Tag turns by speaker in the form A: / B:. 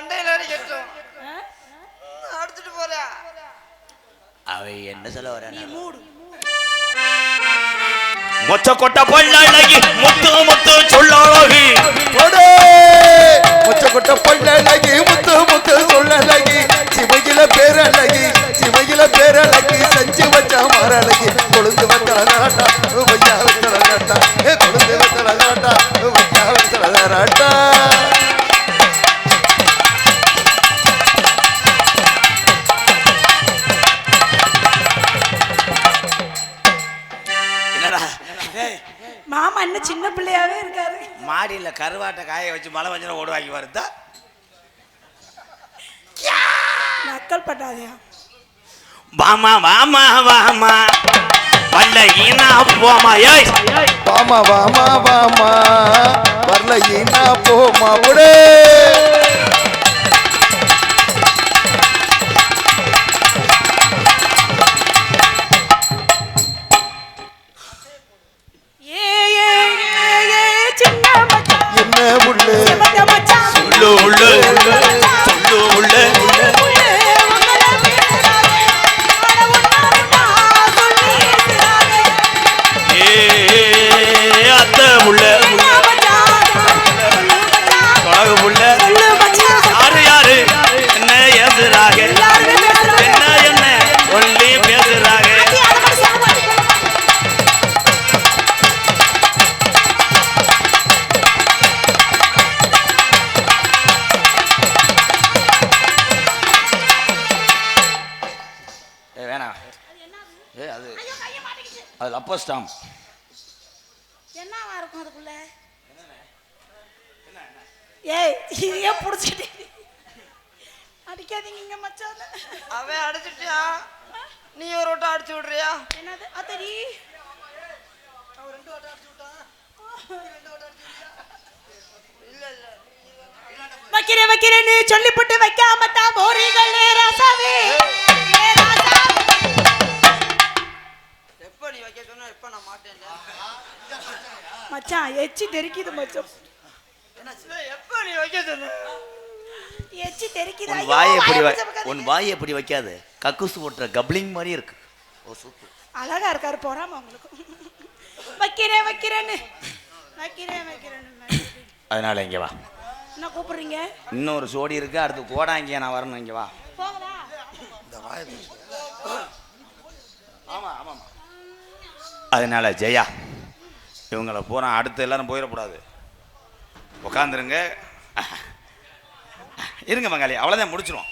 A: மண்டையில அடிக்கட்டும். அடுத்துட்டு போறியா?
B: அவை என்ன சொல்ல வர?
C: நீ மூடு.
B: மொச்ச கொட்ட பல்லழகி முத்து முத்து சொல்லழகி
D: போடே மொச்ச கொட்ட பல்லழகி முத்து முத்து சொல்லழகி சிவகில பேரழகி சிவகில பேரழகி செஞ்சு வச்ச மரழகி கொழுந்து வத்தலராட்டா வையா வத்தலராட்டா கொழுந்து வத்தலராட்டா வையா வத்தலராட்டா.
C: மாமா இன்னும் சின்ன பிள்ளையாவே இருக்காரு.
B: மாடியில கருவாட்டை காய வச்சு மழை வஞ்சன ஓடுவாக்கி வருதா?
C: நக்கல் பட்டாதையா?
B: வாமா வாமா வாமா வல்லையினா போமா. ஏய்
D: வாமா வாமா வாமா வரலையினா போமா. போடே
B: சொல்லு உள்ள சொல்லு உள்ள அத்த உள்ள தொழகு உள்ள யாரு யாரு என்ன ஏசுறாக என்ன என்ன சொல்லி பேசுறாங்க. அது அப்போ ஸ்டாம்
C: என்னவா இருக்கும் அதுக்குள்ள? ஏய் இதையே புடிச்சிட்டு அடிக்காதீங்க மச்சான்.
A: அவன் அடிச்சிட்டியா? நீ ஒரு ஓட்டம் அடிச்சு விடுறியா?
C: என்னது அத்தடி?
A: அவன் 2 ஓட்டம் அடிச்சு விட்டான். 2 ஓட்டம் அடிச்சு இல்ல இல்ல
C: வைக்கிறேன்னு சொல்லிவிட்டு வைக்காம தான் போறீங்களே ராசாவே.
A: எப்ப நீ வைக்க சொன்னா எப்ப நான் மாட்டேன்
C: மச்சான். எச்சி தெரிக்குது மச்சான்.
A: எப்ப நீ வைக்க சொன்ன?
C: எச்சி தெரிக்குது.
B: உன் வாய் எப்படி வைக்காது? கக்கூசு போட்டுற கப்ளிங் மாதிரி இருக்கு. ஓ சூப்பர்.
C: அழகா இருக்காரு போறாம உங்களுக்கு. வைக்கிறேன்னு
B: அதனால இங்க வா.
C: என்ன கூப்பிடுறீங்க?
B: இன்னொரு சோடி இருக்கு. அடுத்து கோடாங்க நான் வரணும். இங்க வா.
C: போகலா?
B: ஆமா ஆமா. அதனால ஜெயா இவங்களை பூரா அடுத்து எல்லாரும் போயிடக்கூடாது. உட்காந்துருங்க இருங்க மங்காளி. அவ்வளோதான் முடிச்சிருவோம்.